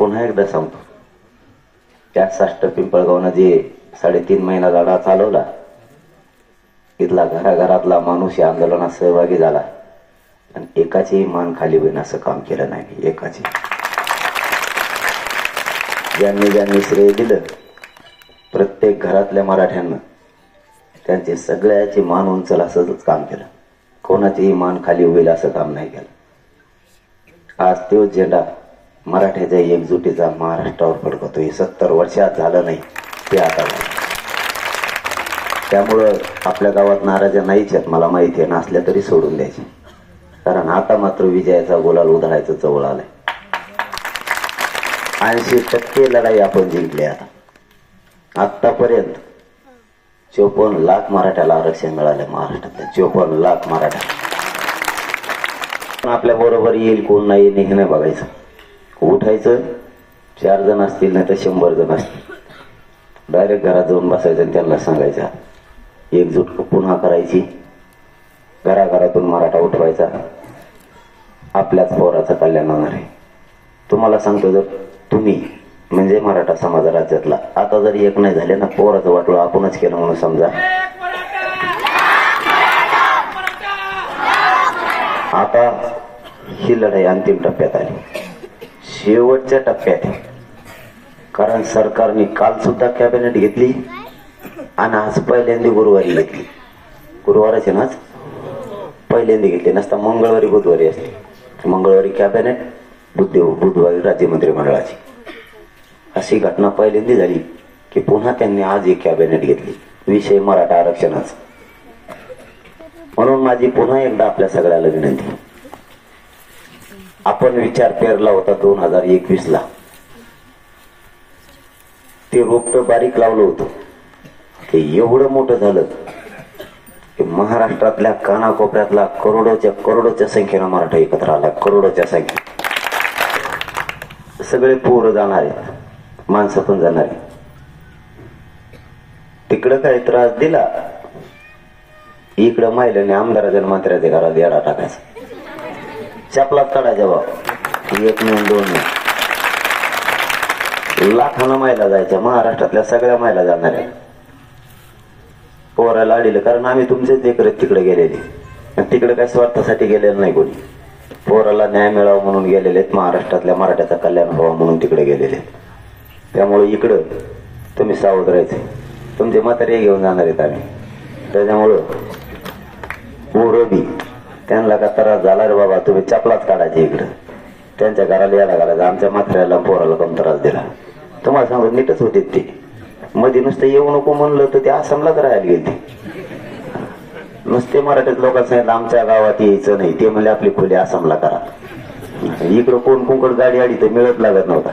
पुन्हा एकदा सांगतो, त्या साष्ट पिंपळगावनं जे 3.5 महिना लढा चालवला, इथला घराघरातला माणूस या आंदोलनात सहभागी झाला आणि एकाची मान खाली होईन असं काम केलं नाही. एकाची ज्यांनी श्रेय दिलं प्रत्येक घरातल्या मराठ्यांना, त्यांचे सगळ्याची मान उंचल असंच काम केलं. कोणाचीही मान खाली होईल असं काम नाही केलं. आज तो झेंडा मराठ्याच्या एकजुटीचा महाराष्ट्रावर फडकवतोय. 70 वर्षात झालं नाही ते आता झालं. त्यामुळं आपल्या गावात नाराज्या नाहीच आहेत, मला माहिती आहे. नसल्या तरी सोडून द्यायचे, कारण आता मात्र विजयाचा गुलाल उधळायचं जवळ आलंय. 80% लढाई आपण जिंकली. आतापर्यंत 54 लाख मराठ्याला आरक्षण मिळालं. महाराष्ट्रातल्या 54 लाख मराठा. आपल्या बरोबर येईल कोण नाही हे नाही बघायचं. उठायचं, 4 जण असतील नाही तर 100 जण असतील, डायरेक्ट घरात जाऊन बसायचं आणि त्यांना सांगायचं एकजूट पुन्हा करायची. घराघरातून मराठा उठवायचा. आपल्याच पोराचं कल्याण होणार आहे. तुम्हाला सांगतो, जर तुम्ही म्हणजे मराठा समाज राज्यातला आता जर एक नाही झाले ना, पोराचं वाटलं आपणच केलं म्हणून समजा. आता ही लढाई अंतिम टप्प्यात आली, शेवटच्या टप्प्यात. कारण सरकारने काल सुद्धा कॅबिनेट घेतली आणि आज पहिल्यांदा गुरुवारी घेतली. गुरुवारच आहे ना, पहिल्यांदा घेतली. नसता मंगळवारी बुधवारी असते. मंगळवारी कॅबिनेट, बुधवारी राज्य मंत्रिमंडळाची. अशी घटना पहिल्यांदा झाली की पुन्हा त्यांनी आज एक कॅबिनेट घेतली, विषय मराठा आरक्षणाचा. म्हणून माझी पुन्हा एकदा आपल्या सगळ्याला विनंती, आपण विचार पेरला होता 2021 ला, ते रोपट बारीक लावलं होतं, ते एवढं मोठं झालं की महाराष्ट्रातल्या कानाकोपऱ्यातला करोडोच्या संख्येनं मराठा एकत्र आला. करोडोच्या संख्येत सगळे पोरं जाणार आहेत, माणसं पण जाणार आहेत. तिकडं काही त्रास दिला, इकडं महिलांनी आमदाराच्या मंत्र्याच्या घरात येडा टाकायचा, चपलात काढायच्या बाबा. 1 नाही 2 नाही, लाखानं महिला जायच्या. महाराष्ट्रातल्या सगळ्या महिला जाणार आहेत. पोराला अडीलं, कारण आम्ही तुमचेच लेकर तिकडे गेलेले, तिकडे काही स्वार्थासाठी गेलेलं नाही कोणी. पोराला न्याय मिळावा म्हणून गेलेले आहेत, महाराष्ट्रातल्या मराठ्याचं कल्याण व्हावं म्हणून तिकडे गेलेले. त्यामुळे इकडं तुम्ही सावध राहायचे. तुमचे म्हातारे घेऊन जाणार आहेत आम्ही. त्याच्यामुळं पोरं बी त्यांना का त्रास झाला रे बाबा, तुम्ही चपलाच काढायचे इकडं, त्यांच्या घराला यायला घालायचं. आमच्या म्हाताऱ्याला पोराला कम त्रास दिला. तुम्हाला सांगू, नीटच होते ते. मध्ये नुसतं येऊ नको म्हणलं तर ते आसामलाच राहायला गेले. नुसते मराठीत लोकांना सांगितलं आमच्या गावात यायचं नाही, ते म्हणले आपली खोली आसामला करा. इकडं कोण कुंकड गाडी आडी तर मिळत लागत नव्हता.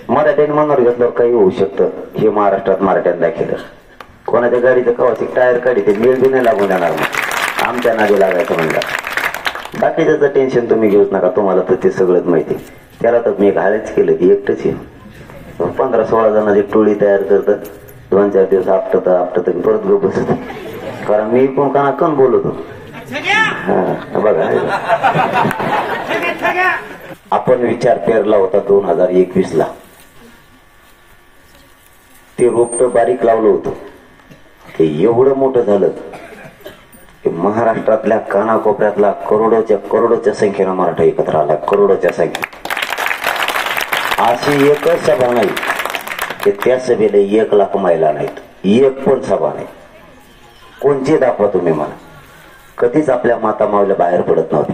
मराठ्याने मनावर घेतल्यावर काही होऊ शकतं हे महाराष्ट्रात मराठ्यांना दाखवलं. कोणाच्या गाडीचं कवाची टायर काढी ते मिळ बी नाही लागून देणार, आमच्या नादी लागायचं म्हणतात. बाकीचं टेन्शन तुम्ही घेऊच नका, तुम्हाला तर ते सगळंच माहिती. त्याला तर मी घालायच केलं की एकटंच आहे. 15-16 जणांची टोळी तयार करतं, 2-4 दिवस आपटत परत गप बसत. कारण मी पण कण बोलतो. बघा, आपण विचार पेरला होता 2021 ला, ते रोपट बारीक लावलं होतं, ते एवढं मोठं झालं की महाराष्ट्रातल्या कानाकोपऱ्यातला करोडोच्या संख्येनं मराठा एकत्र आला. करोडोच्या संख्येत. अशी एकच सभा नाही की त्या सभेला 1 लाख महिला नाहीत. एक पण सभा नाही. कोणची दाखवा तुम्ही मला. कधीच आपल्या माता मावल्या बाहेर पडत नव्हती.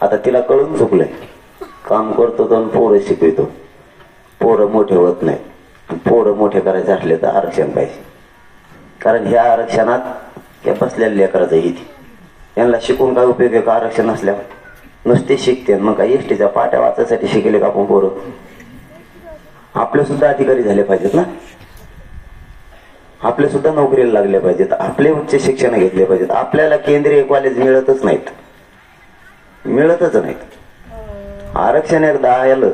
आता तिला कळून चुकलंय. काम करतो तर पोरं शिकवितो, पोरं मोठे होत नाही. पोरं मोठे करायचे असले तर आरक्षण पाहिजे. कारण ह्या आरक्षणात या बसलेल्या लेकराचं हित. यांना शिकून काय उपयोग आहे का आरक्षण असल्यावर? नुसते शिकते. मग काय एसटीच्या पाट्या वाचायसाठी शिकले का आपण पोरं? आपले सुद्धा अधिकारी झाले पाहिजेत ना, आपले सुद्धा नोकरीला लागले पाहिजेत, आपले उच्च शिक्षण घेतले पाहिजेत. आपल्याला केंद्रीय कॉलेज मिळतच नाहीत. आरक्षण एकदा आलं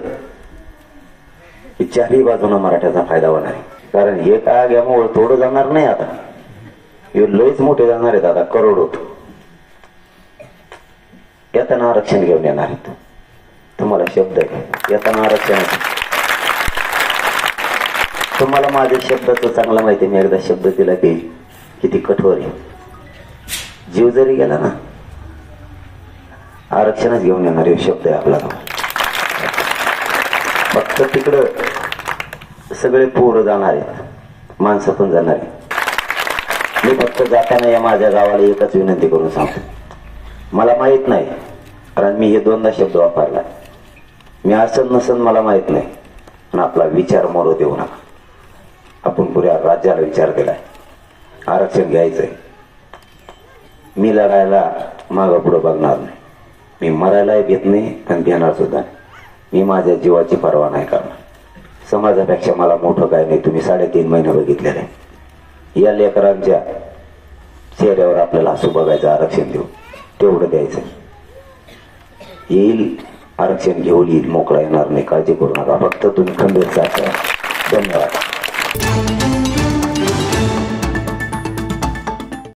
की 4ही बाजूने मराठ्याचा फायदा होणार आहे. कारण हे काय घ्यामुळे थोडं जाणार नाही. आता हे लयच मोठे जाणार आहेत. आता करोडो येताना आरक्षण घेऊन येणार आहेत. तुम्हाला शब्द आहे, येताना आरक्षण तुम्हाला माझ्या शब्दाचं चांगला माहिती आहे. मी एकदा शब्द दिला की किती कठोर आहे. जीव जरी गेला ना आरक्षणच घेऊन येणार हे शब्द आहे आपला. फक्त तिकडं सगळे पोरं जाणार आहेत, माणसं पण जाणार आहेत. मी फक्त जाताना या माझ्या गावाला एकच विनंती करून सांगतो. मला माहित नाही, कारण मी हे दोनदा शब्द वापरला. मी असं नसन मला माहित नाही, पण आपला विचार मरू देऊ नका. आपण पुऱ्या राज्याला विचार दिलाय, आरक्षण घ्यायचंय. मी लढायला मागं पुढं बघणार नाही. मी मरायलाही भेट नाही आणि भेणार सुद्धा नाही. मी माझ्या जीवाची पर्वा नाही करणार. समाजापेक्षा मला मोठं काय नाही. तुम्ही 3.5 महिने बघितलेलं आहे. या लेकरांच्या चेहऱ्यावर आपल्याला हसू बघायचं. आरक्षण देऊ तेवढं द्यायचं. येईल आरक्षण घेऊन येईल, मोकळा येणार नाही. काळजी करू नका. फक्त तुम्ही खंबीर साथ. धन्यवाद.